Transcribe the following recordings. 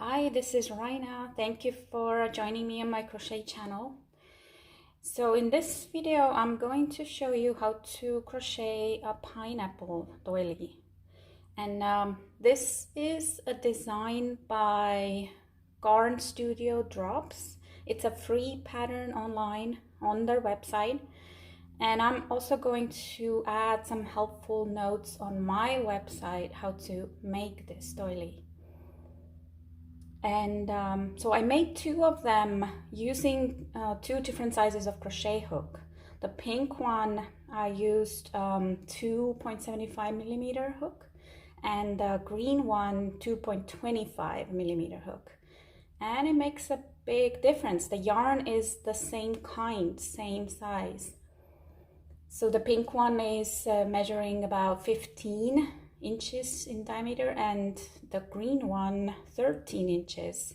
Hi, this is Raina. Thank you for joining me on my crochet channel. So in this video, I'm going to show you how to crochet a pineapple doily. And this is a design by Garnstudio Drops. It's a free pattern online on their website. And I'm also going to add some helpful notes on my website how to make this doily. And so I made two of them using two different sizes of crochet hook. The pink one I used 2.75 millimeter hook, and the green one 2.25 millimeter hook. And it makes a big difference. The yarn is the same kind, same size. So the pink one is measuring about 15 inches in diameter, and the green one 13 inches.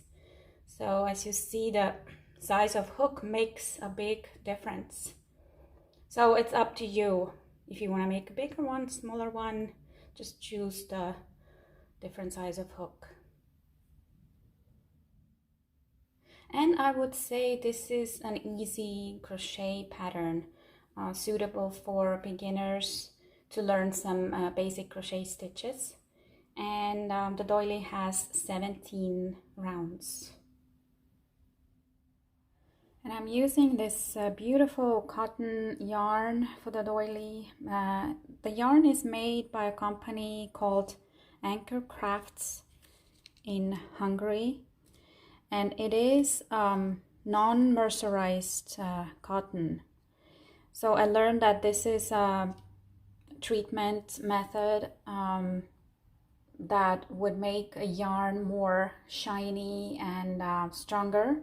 So as you see, the size of hook makes a big difference. So it's up to you. If you want to make a bigger one, smaller one, just choose the different size of hook. And I would say this is an easy crochet pattern, suitable for beginners to learn some basic crochet stitches. And the doily has 17 rounds. And I'm using this beautiful cotton yarn for the doily. The yarn is made by a company called Anchor Crafts in Hungary, and it is non-mercerized cotton. So I learned that this is a treatment method that would make a yarn more shiny and stronger.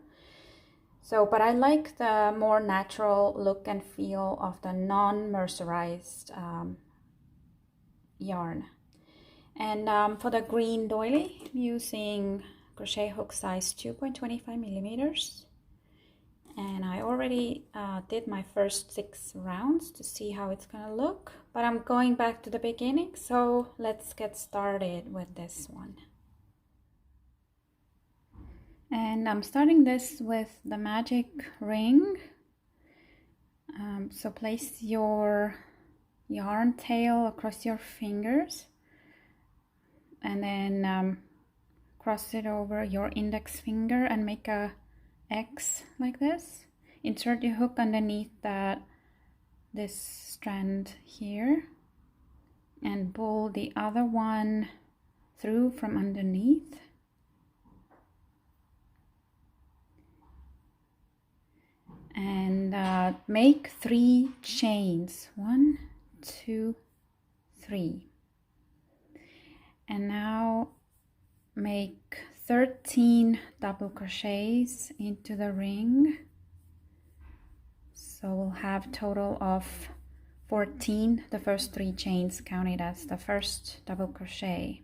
So, but I like the more natural look and feel of the non-mercerized yarn. And for the green doily, I'm using crochet hook size 2.25 millimeters. And I already did my first 6 rounds to see how it's gonna look, but I'm going back to the beginning, so let's get started with this one. And I'm starting this with the magic ring. So place your yarn tail across your fingers, and then cross it over your index finger and make a X like this. Insert your hook underneath this strand here, and pull the other one through from underneath. And make 3 chains. 1, 2, 3. And now make 13 double crochets into the ring. So we'll have total of 14. The first 3 chains counted as the first double crochet.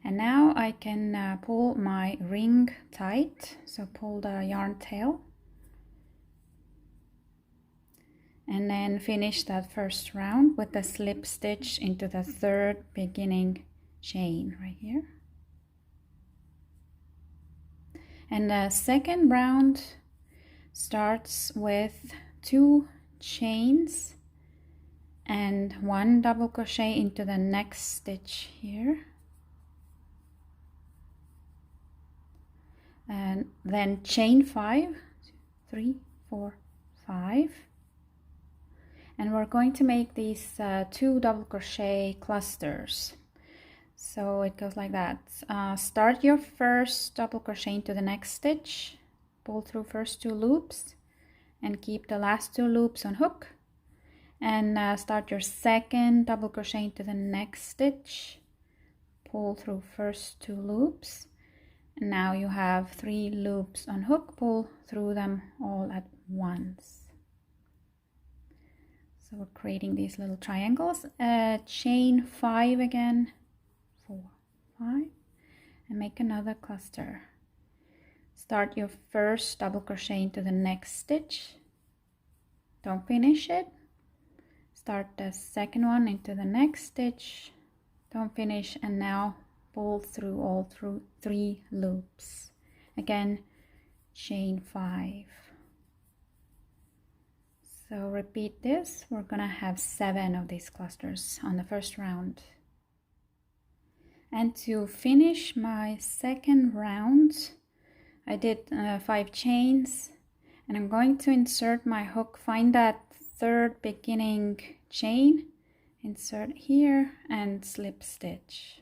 And now I can pull my ring tight, so pull the yarn tail. And then finish that first round with the slip stitch into the 3rd beginning chain right here. And the second round starts with 2 chains and 1 double crochet into the next stitch here. And then chain 5, 3, 4, 5. And we're going to make these 2 double crochet clusters. So it goes like that. Start your first double crochet into the next stitch, pull through first 2 loops, and keep the last 2 loops on hook. And start your second double crochet into the next stitch, pull through first 2 loops. And now you have 3 loops on hook, pull through them all at once. So we're creating these little triangles. Chain 5 again, 4, 5, and make another cluster. Start your first double crochet into the next stitch. Don't finish it. Start the second one into the next stitch, don't finish, and now pull through all through 3 loops. Again, chain 5. So repeat this. We're gonna have 7 of these clusters on the first round. And to finish my second round, I did 5 chains, and I'm going to insert my hook. Find that third beginning chain, insert here, and slip stitch.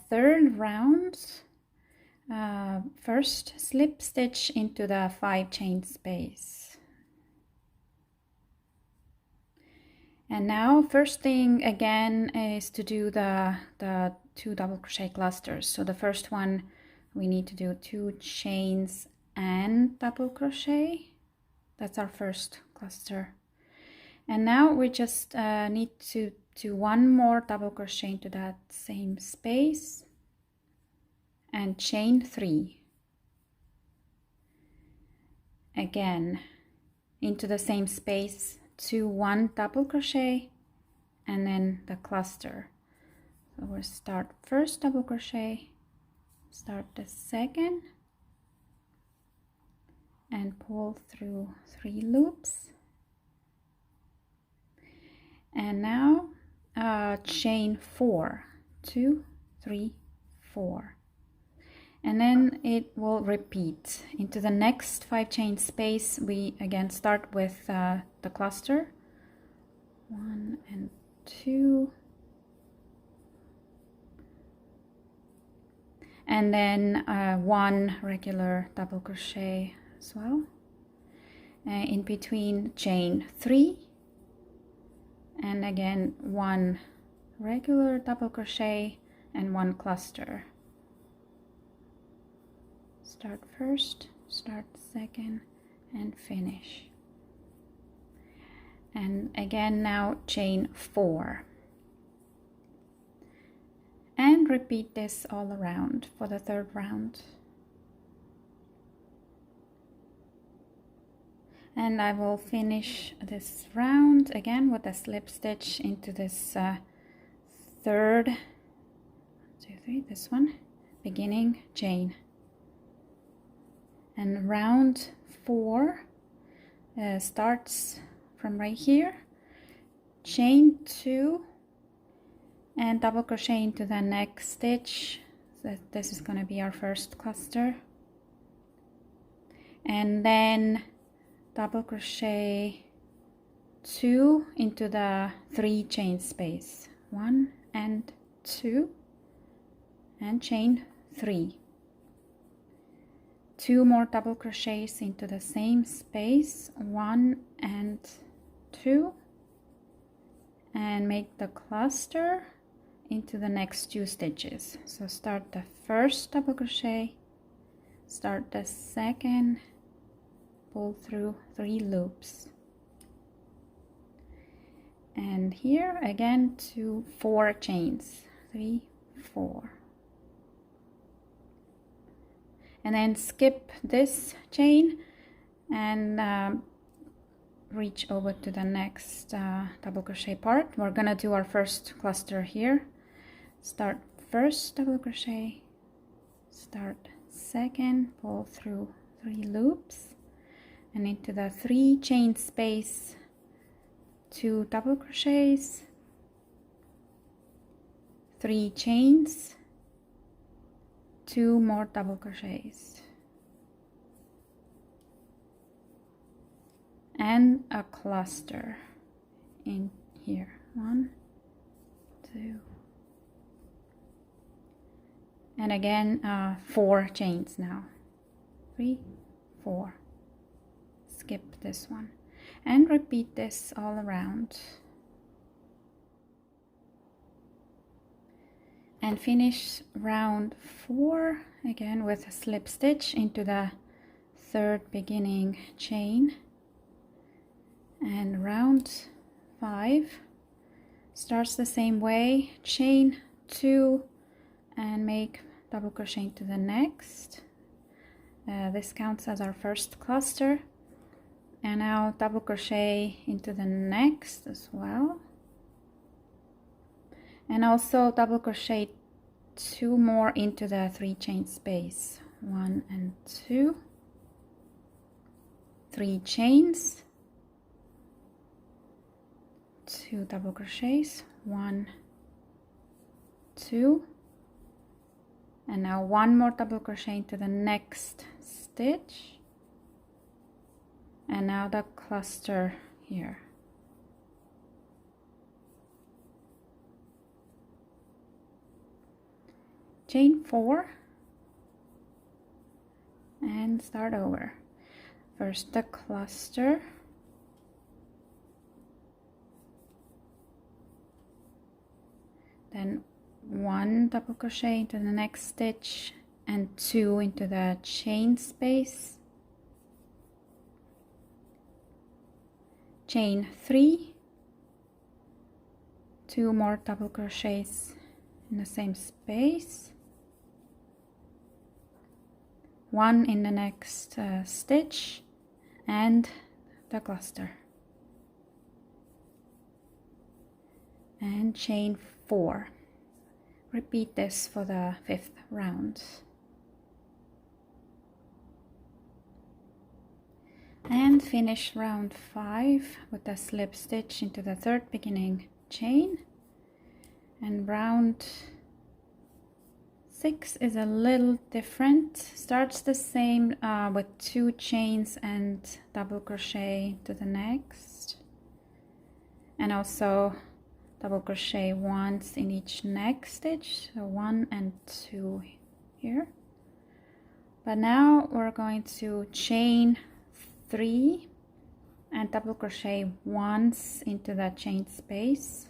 Third round, first slip stitch into the 5 chain space. And now first thing again is to do the 2 double crochet clusters. So the first one, we need to do 2 chains and double crochet. That's our first cluster. And now we just need to do 1 more double crochet into that same space and chain 3. Again into the same space, 1 double crochet, and then the cluster. So we'll start first double crochet, start the second, and pull through 3 loops. And now chain 4, 2, 3, 4. And then it will repeat into the next 5 chain space. We again start with the cluster, 1 and 2, and then 1 regular double crochet as well. In between, chain 3, and again 1 regular double crochet and 1 cluster. Start first, start second, and finish. And again now chain 4. And repeat this all around for the third round. And I will finish this round again with a slip stitch into this third, 1, 2, 3, this one, beginning chain. And round 4 starts from right here, chain 2, and double crochet into the next stitch. So this is going to be our first cluster, and then double crochet 2 into the 3 chain space, 1 and 2, and chain 3. 2 more double crochets into the same space, 1 and 2, and make the cluster into the next 2 stitches. So start the first double crochet, start the second, pull through 3 loops, and here again 4 chains, 3, 4. And then skip this chain and reach over to the next double crochet part. We're gonna do our first cluster here. Start first double crochet, start second, pull through 3 loops, and into the 3 chain space, 2 double crochets, 3 chains, 2 more double crochets, and a cluster in here, 1, 2, and again 4 chains now, 3, 4. Skip this one and repeat this all around. And finish round 4 again with a slip stitch into the 3rd beginning chain. And round 5 starts the same way, chain 2 and make double crochet into the next. This counts as our first cluster. And now double crochet into the next as well. And also double crochet 2 more into the 3 chain space. 1 and 2, 3 chains, 2 double crochets, 1, 2, and now 1 more double crochet into the next stitch, and now the cluster here. Chain 4 and start over. First the cluster, then 1 double crochet into the next stitch and 2 into the chain space, chain 3, 2 more double crochets in the same space, 1 in the next stitch and the cluster, and chain 4. Repeat this for the 5th round. And finish round 5 with a slip stitch into the 3rd beginning chain. And round 6 is a little different. Starts the same with 2 chains and double crochet to the next, and also double crochet once in each next stitch, so 1 and 2 here. But now we're going to chain 3 and double crochet once into that chain space,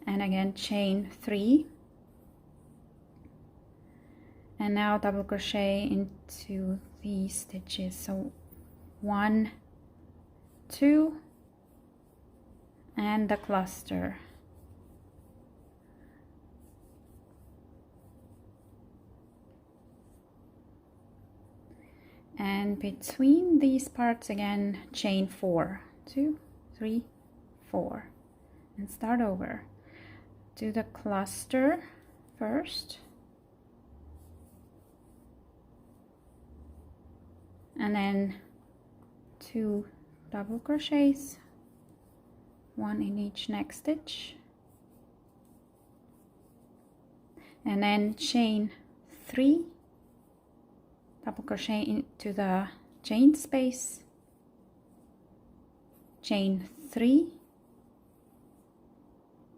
and again chain 3, and now double crochet into these stitches, so 1, 2, and the cluster, and between these parts again chain 4, 2, 3, 4, and start over. Do the cluster first, and then 2 double crochets, 1 in each next stitch, and then chain 3, double crochet into the chain space, chain 3,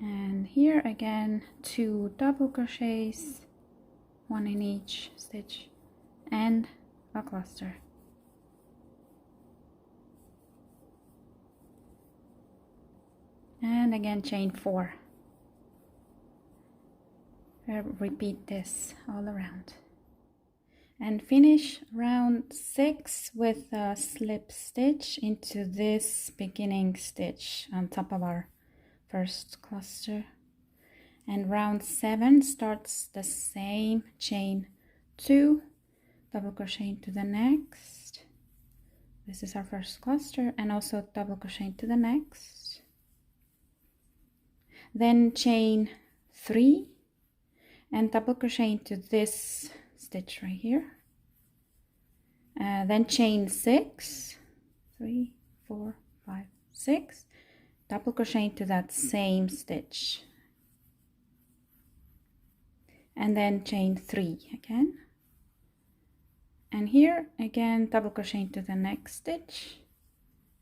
and here again 2 double crochets, 1 in each stitch, and a cluster. And again chain 4. Repeat this all around. And finish round 6 with a slip stitch into this beginning stitch on top of our first cluster. And round 7 starts the same, chain 2, double crochet into the next. This is our first cluster, and also double crochet into the next. Then chain 3 and double crochet into this stitch right here. Then chain 6, 3, 4, 5, 6, double crochet into that same stitch, and then chain 3 again, and here again double crochet into the next stitch,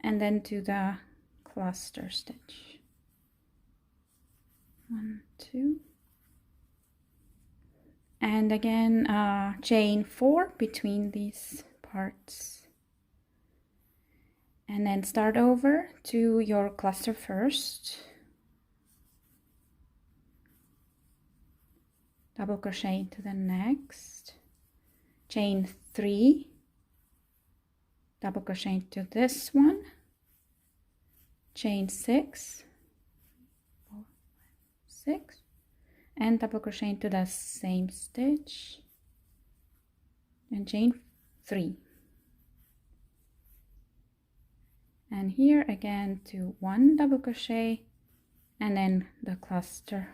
and then to the cluster stitch. 1, 2, and again chain 4 between these parts, and then start over to your cluster first, double crochet into the next, chain 3, double crochet into this one, chain 6, 4, 5, 6, and double crochet into the same stitch, and chain 3, and here again to 1 double crochet and then the cluster,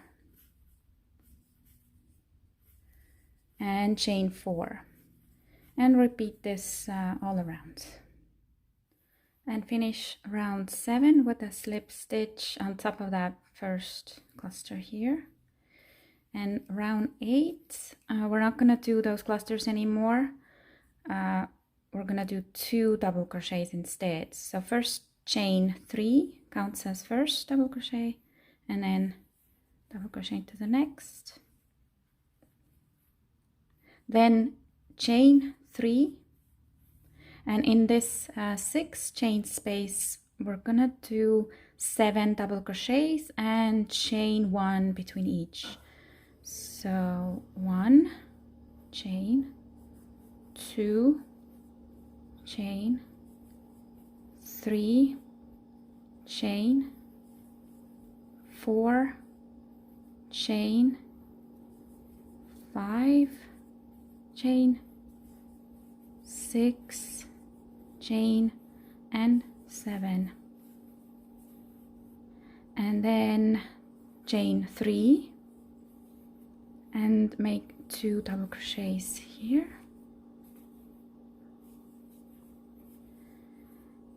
and chain 4, and repeat this all around, and finish round 7 with a slip stitch on top of that first cluster here. And round 8, we're not gonna do those clusters anymore. We're gonna do 2 double crochets instead. So first chain 3 counts as first double crochet, and then double crochet to the next, then chain 3, and in this 6 chain space we're gonna do 7 double crochets and chain 1 between each. So 1 chain, 2 chain, 3 chain, 4 chain, 5 chain, 6 chain, and 7, and then chain 3 and make 2 double crochets here.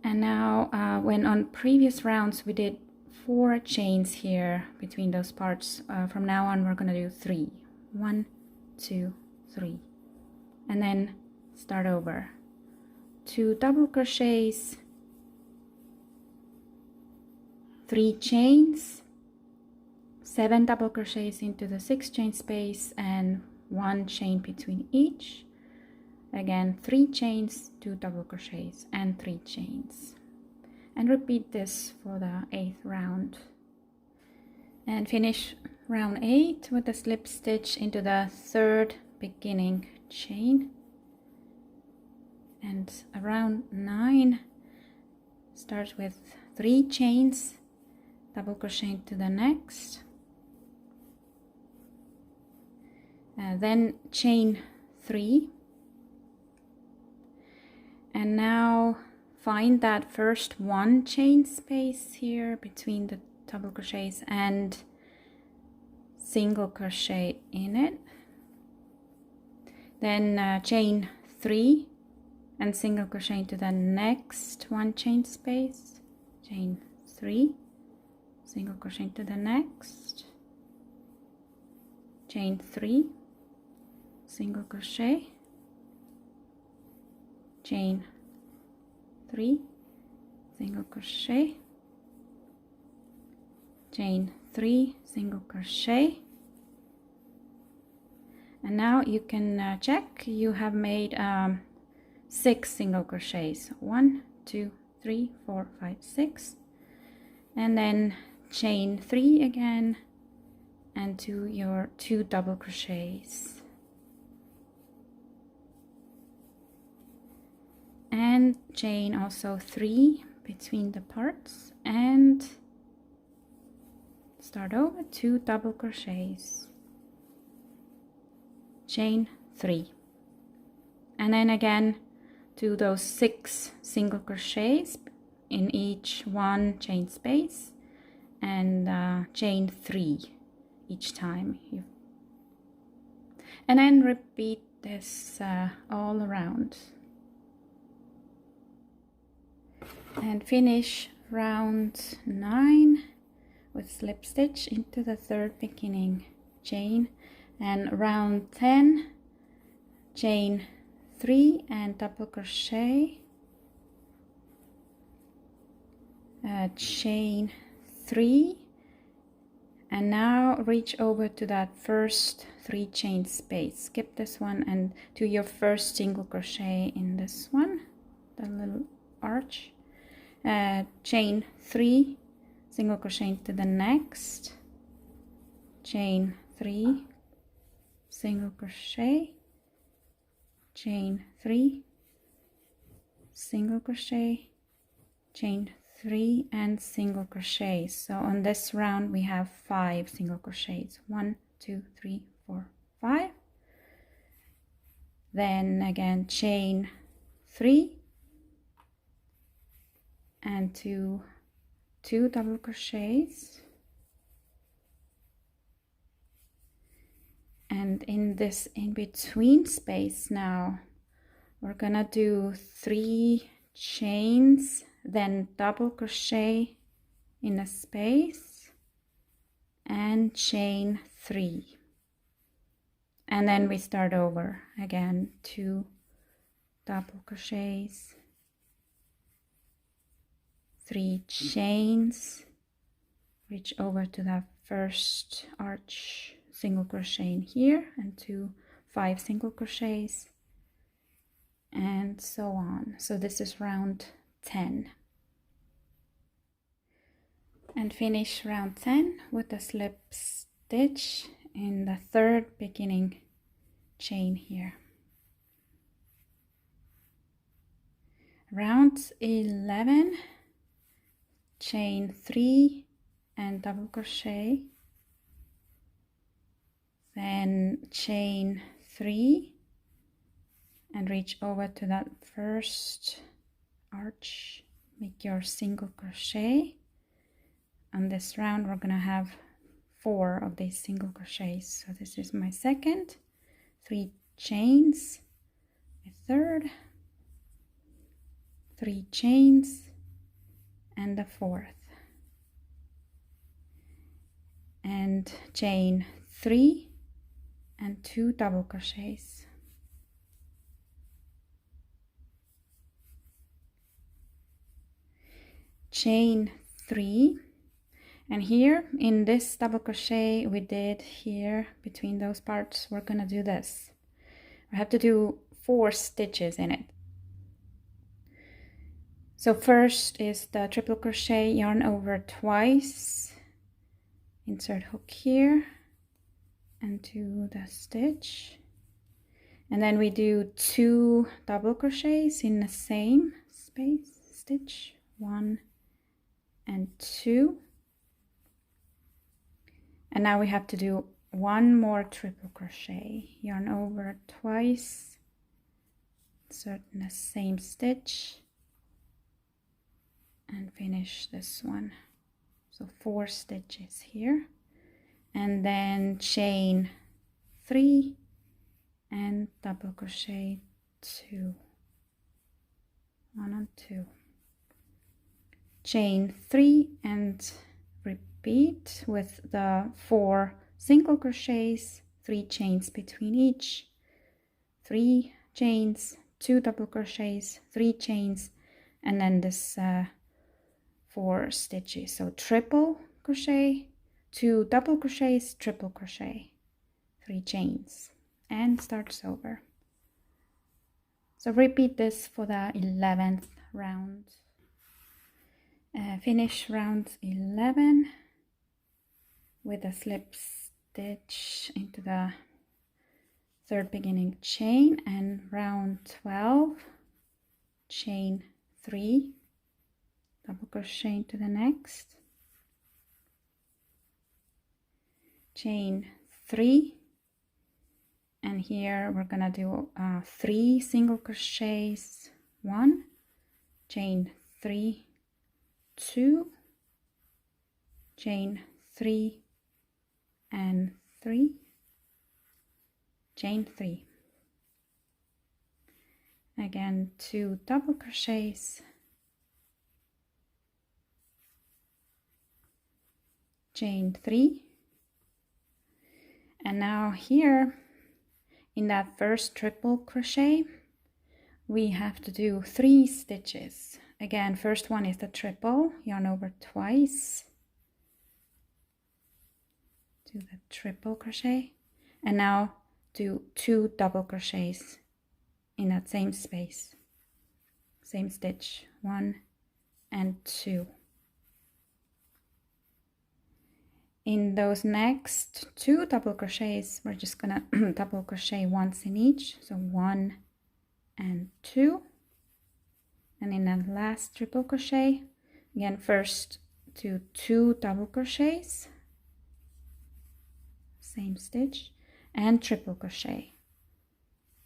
And now when on previous rounds we did 4 chains here between those parts, from now on we're gonna do 3. 1, 2, 3, and then start over. 2 double crochets, 3 chains, 7 double crochets into the 6 chain space, and 1 chain between each. Again, 3 chains, 2 double crochets, and 3 chains, and repeat this for the 8th round, and finish round 8 with a slip stitch into the 3rd beginning chain. And around 9, start with 3 chains, double crochet to the next, then chain 3, and now find that first 1 chain space here between the double crochets and single crochet in it, then chain 3 and single crochet to the next 1 chain space, chain 3, single crochet to the next, chain 3, single crochet, chain 3, single crochet, chain 3, single crochet, and now you can check you have made 6 single crochets. 1, 2, 3, 4, 5, 6, and then chain 3 again and do your 2 double crochets, and chain also 3 between the parts, and start over, 2 double crochets, chain 3, and then again do those 6 single crochets in each 1 chain space, and chain 3 each time, and then repeat this all around, and finish round 9 with slip stitch into the 3rd beginning chain, and round 10 chain 3 and double crochet, chain 3, and now reach over to that first 3 chain space, skip this one and do your first single crochet in this one, the little arch, chain 3, single crochet to the next, chain 3, single crochet, chain 3, single crochet, chain 3, and single crochet. So on this round we have 5 single crochets, 1, 2, 3, 4, 5, then again chain 3 and 2 double crochets, And in this in-between space now, we're gonna do 3 chains, then double crochet in a space and chain 3. And then we start over again, 2 double crochets, 3 chains, reach over to that first arch, single crochet in here, and 5 single crochets, and so on. So this is round 10. And finish round 10 with a slip stitch in the 3rd beginning chain here. Round 11, chain 3 and double crochet, then chain 3 and reach over to that first arch, make your single crochet. On this round we're gonna have 4 of these single crochets. So this is my 2nd, 3 chains, my 3rd, 3 chains, and the 4th, and chain 3 and 2 double crochets, chain 3. And here in this double crochet we did here between those parts, we're gonna do this. I have to do 4 stitches in it. So first is the triple crochet, yarn over twice, insert hook here and do the stitch, and then we do 2 double crochets in the same space, stitch 1 and 2. And now we have to do 1 more triple crochet, yarn over twice, insert in the same stitch, and finish this one. So 4 stitches here, and then chain 3 and double crochet 2, 1 and 2, chain 3 and repeat with the 4 single crochets, 3 chains between each, 3 chains, 2 double crochets, 3 chains, and then this 4 stitches. So triple crochet, 2 double crochets, triple crochet, 3 chains, and starts over. So repeat this for the 11th round. Finish round 11 with a slip stitch into the 3rd beginning chain, and round 12, chain 3, double crochet into the next, chain 3, and here we're gonna do 3 single crochets, 1, chain 3, 2, chain 3 and 3, chain 3, again 2 double crochets, chain 3, and now here in that first triple crochet we have to do 3 stitches. Again, first one is the triple, yarn over twice, do the triple crochet, and now do 2 double crochets in that same space, same stitch, 1 and 2. In those next 2 double crochets we're just gonna double crochet once in each, so 1 and 2, and in the last triple crochet again first do 2 double crochets, same stitch, and triple crochet,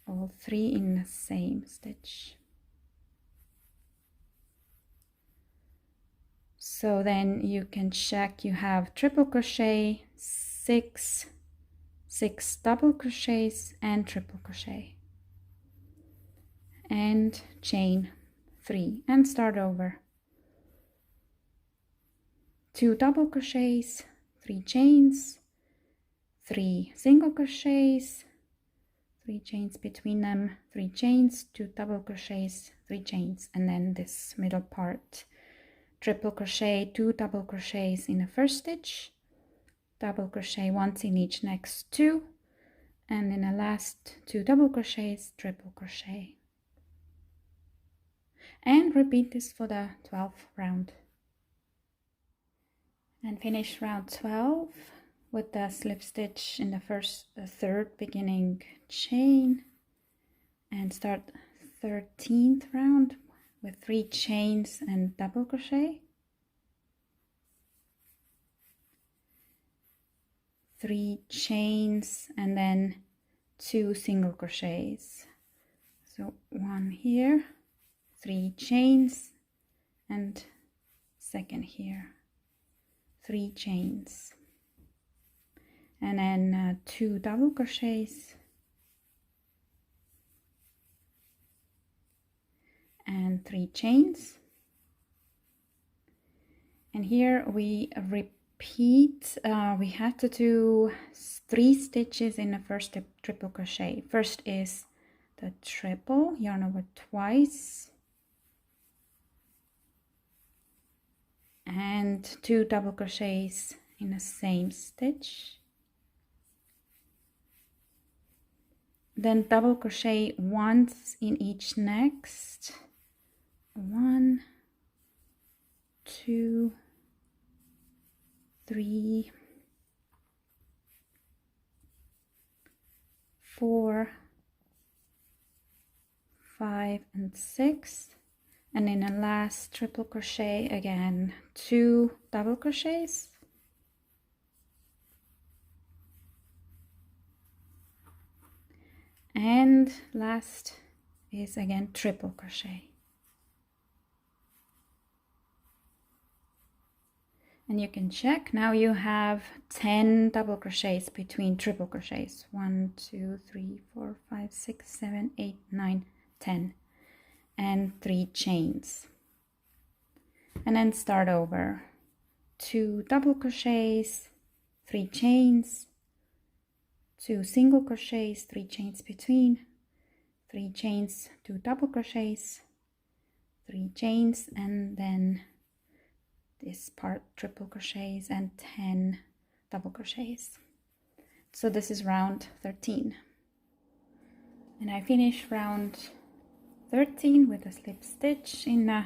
all 3 in the same stitch. So then you can check you have triple crochet 6 6 double crochets and triple crochet, and chain 3 and start over. 2 double crochets, 3 chains, 3 single crochets, 3 chains between them, 3 chains, 2 double crochets, 3 chains, and then this middle part, triple crochet, 2 double crochets in the first stitch, double crochet once in each next 2, and in the last 2 double crochets, triple crochet, and repeat this for the 12th round. And finish round 12 with the slip stitch in the third beginning chain, and start 13th round with 3 chains and double crochet, 3 chains, and then 2 single crochets. So 1 here, 3 chains, and second here, 3 chains, and then 2 double crochets, and 3 chains. And here we repeat, we have to do 3 stitches in the first triple crochet. First is the triple, yarn over twice, and 2 double crochets in the same stitch, then double crochet once in each next, 1, 2, 3, 4, 5, and 6. And in the last triple crochet again, 2 double crochets, and last is again triple crochet. And you can check, now you have 10 double crochets between triple crochets, 1, 2, 3, 4, 5, 6, 7, 8, 9, 10. And 3 chains, and then start over, 2 double crochets, 3 chains, 2 single crochets, 3 chains between, 3 chains, 2 double crochets, 3 chains, and then this part triple crochets and 10 double crochets. So this is round 13, and I finish round 13 with a slip stitch in the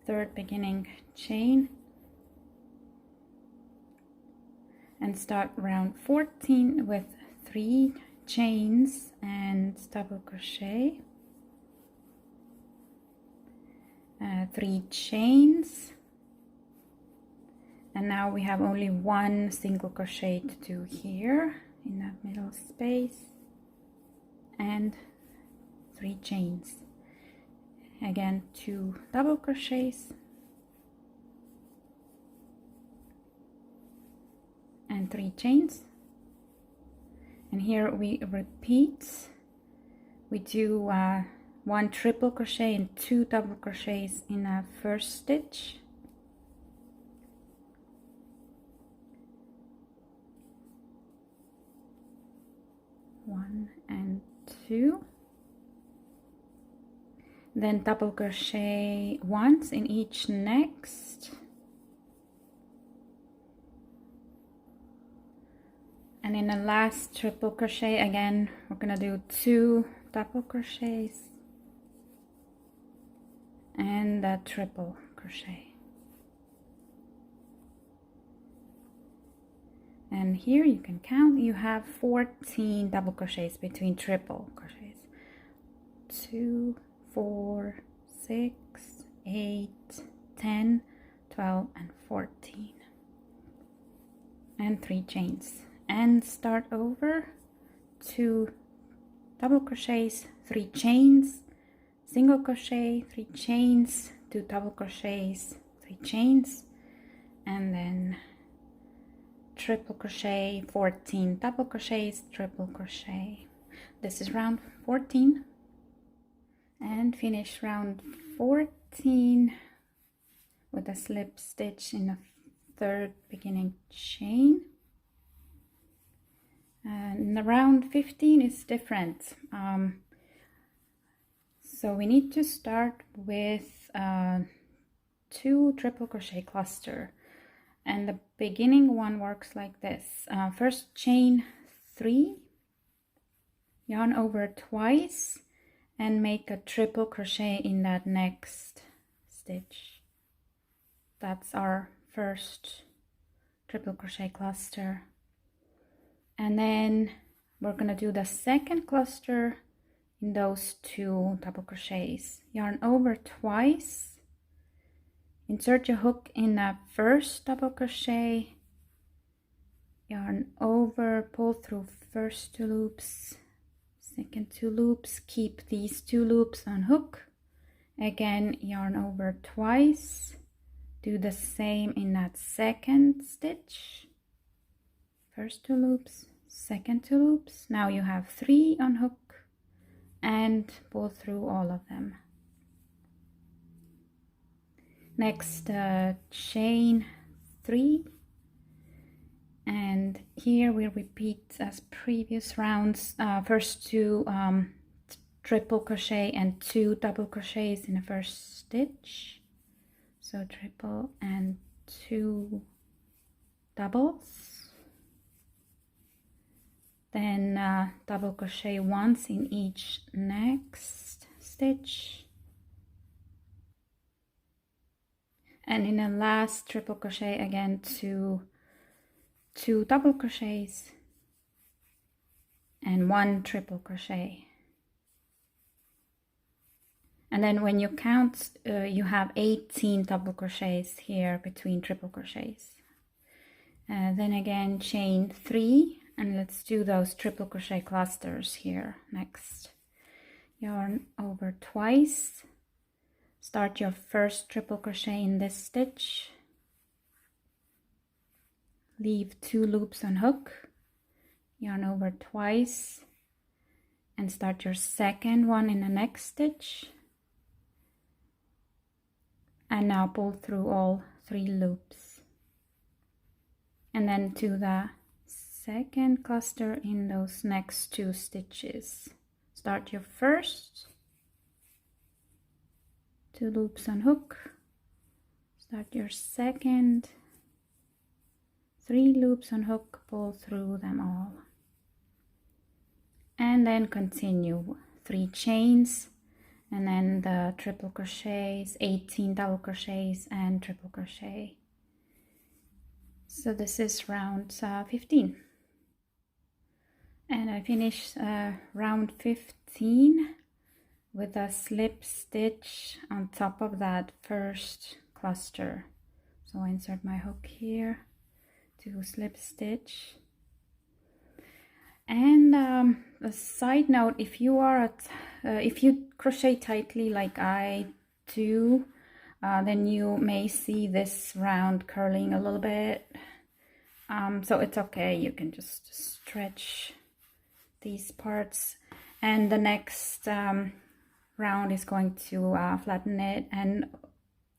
third beginning chain, and start round 14 with 3 chains and double crochet, 3 chains, and now we have only 1 single crochet to do here in that middle space, and 3 chains, again 2 double crochets, and 3 chains. And here we repeat, we do 1 triple crochet and 2 double crochets in a first stitch, 1 and 2, then double crochet once in each next, and in the last triple crochet again we're gonna do 2 double crochets and a triple crochet. And here you can count, you have 14 double crochets between triple crochets, 2, 4, 6, 8, 10, 12, and 14, and 3 chains. And start over, 2 double crochets, 3 chains, single crochet, 3 chains, 2 double crochets, 3 chains, and then triple crochet, 14 double crochets, triple crochet. This is round 14, and finish round 14 with a slip stitch in the third beginning chain. And the round 15 is different. So we need to start with 2 triple crochet cluster, and the beginning one works like this. First chain 3, yarn over twice, and make a triple crochet in that next stitch. That's our first triple crochet cluster. And then we're gonna do the second cluster in those 2 double crochets. Yarn over twice, insert your hook in that first double crochet, yarn over, pull through first 2 loops, second 2 loops, keep these 2 loops on hook, again yarn over twice, do the same in that second stitch, first 2 loops, second 2 loops. Now you have 3 on hook and pull through all of them. Next chain 3, and here we repeat as previous rounds. First 2 triple crochet and 2 double crochets in the first stitch, so triple and 2 doubles, then double crochet once in each next stitch, and in the last triple crochet again 2 double crochets and 1 triple crochet. And then when you count, you have 18 double crochets here between triple crochets. Then again chain 3, and let's do those triple crochet clusters here next. Yarn over twice, start your first triple crochet in this stitch, leave 2 loops on hook, yarn over twice, and start your second one in the next stitch, and now pull through all 3 loops, and then to the second cluster in those next 2 stitches. Start your first, 2 loops on hook, start your second, 3 loops on hook, pull through them all, and then continue 3 chains, and then the triple crochets, 18 double crochets and triple crochet. So this is round 15, and I finished round 15 with a slip stitch on top of that first cluster. So I insert my hook here, to slip stitch. And a side note, if you crochet tightly like I do, then you may see this round curling a little bit. So it's okay, you can just stretch these parts, and the next round is going to flatten it, and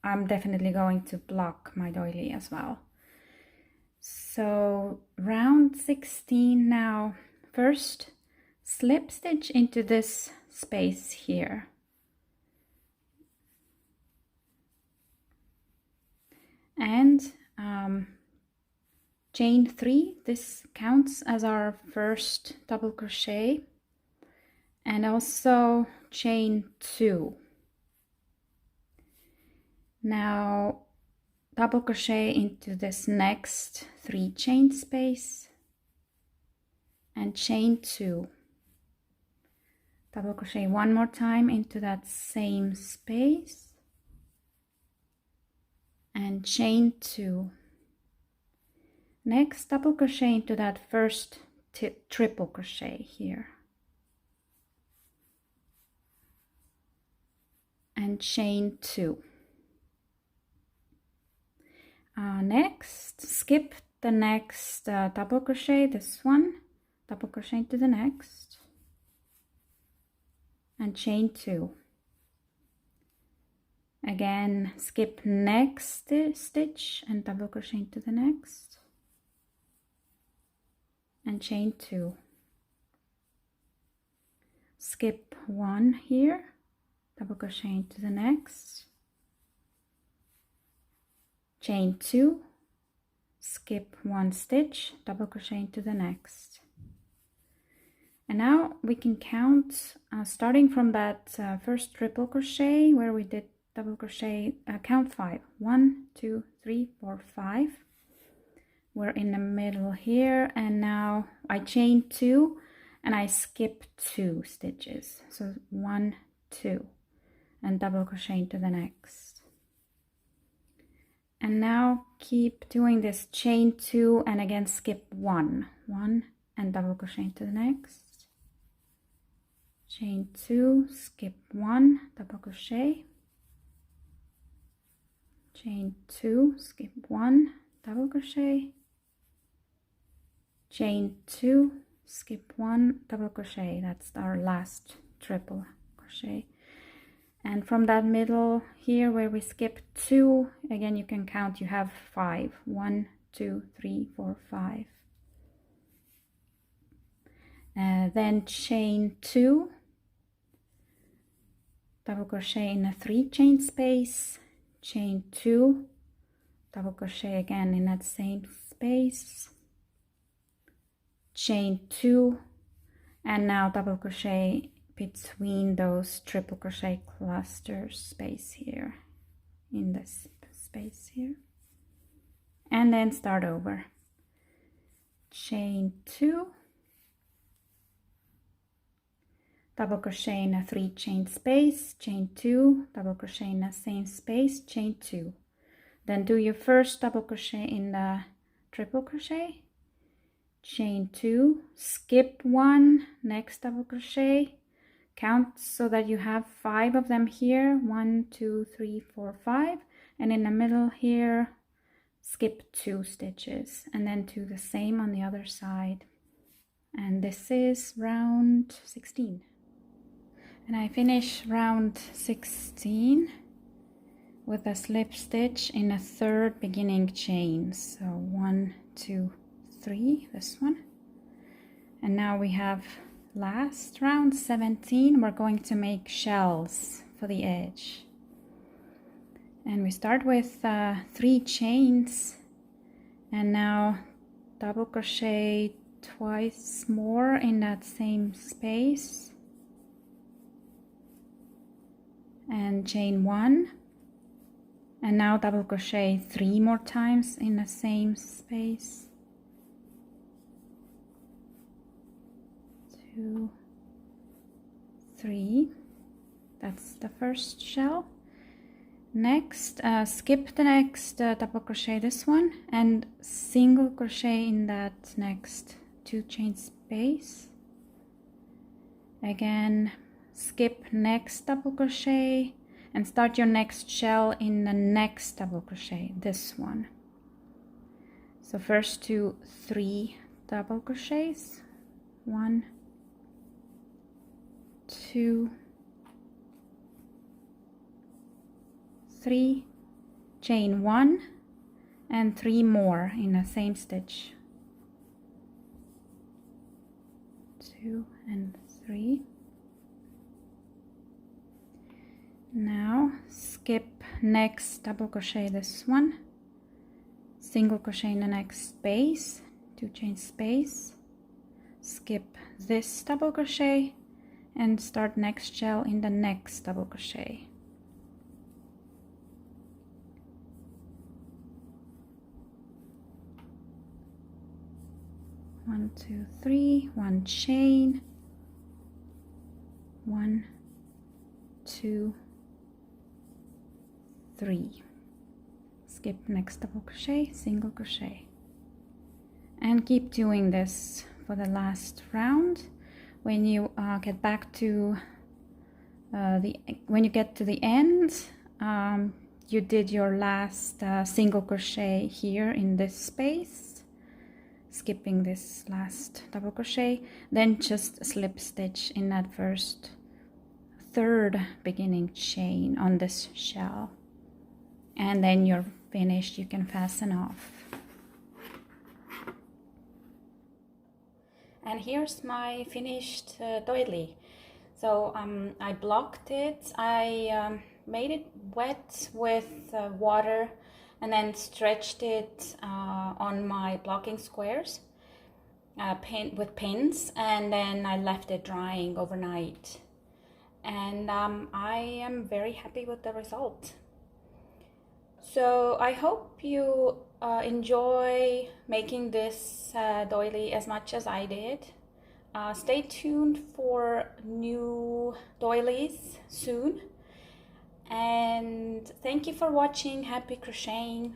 I'm definitely going to block my doily as well. So round 16 now. First, slip stitch into this space here, and chain 3. This counts as our first double crochet, and also chain 2. Now double crochet into this next 3 chain space and chain 2, double crochet one more time into that same space and chain 2. Next, double crochet into that first triple crochet here and chain 2. Next, skip the next double crochet, this one, double crochet into the next, and chain 2. Again, skip next stitch and double crochet into the next, and chain 2. Skip 1 here, double crochet into the next, chain 2, skip 1 stitch, double crochet into the next. And now we can count starting from that first triple crochet where we did double crochet, count 5. 1, 2, 3, 4, 5. We're in the middle here, and now I chain 2 and I skip 2 stitches. So 1, 2, and double crochet into the next. And now keep doing this, chain 2 and again skip 1, and double crochet into the next. Chain 2, skip 1, double crochet. Chain 2, skip 1, double crochet. Chain 2, skip 1, double crochet. That's our last triple crochet. And from that middle here where we skip 2, again you can count, you have 5. 1, 2, 3, 4, 5. Then chain 2, double crochet in a 3 chain space, chain 2, double crochet again in that same space, chain 2, and now double crochet between those triple crochet cluster space here, in this space here, and then start over. Chain 2, double crochet in a 3 chain space, chain 2, double crochet in the same space, chain 2. Then do your first double crochet in the triple crochet, chain 2, skip 1, next double crochet, count so that you have 5 of them here, 1, 2, 3, 4, 5, and in the middle here skip 2 stitches, and then do the same on the other side. And this is round 16. And I finish round 16 with a slip stitch in a 3rd beginning chain. So 1, 2, 3, this one. And now we have last round 17. We're going to make shells for the edge. And we start with 3 chains, and now double crochet twice more in that same space, and chain 1, and now double crochet 3 more times in the same space, 2, 3. That's the first shell. Next, skip the next double crochet this one and single crochet in that next 2 chain space. Again, skip next double crochet and start your next shell in the next double crochet, this one. So first 2, 3 double crochets, 1, 2, 3, chain 1 and 3 more in the same stitch, 2 and 3. Now skip next double crochet this one, single crochet in the next space, 2 chain space, skip this double crochet and start next shell in the next double crochet. One, 2, 3, 1 chain, 1, 2, 3. Skip next double crochet, single crochet, and keep doing this for the last round. When you get back to when you get to the end, you did your last single crochet here in this space, skipping this last double crochet, then just slip stitch in that first third beginning chain on this shell, and then you're finished. You can fasten off. And here's my finished doily. So I blocked it. I made it wet with water and then stretched it on my blocking squares with pins, and then I left it drying overnight. And I am very happy with the result. So I hope you enjoy making this doily as much as I did. Stay tuned for new doilies soon. And thank you for watching. Happy crocheting!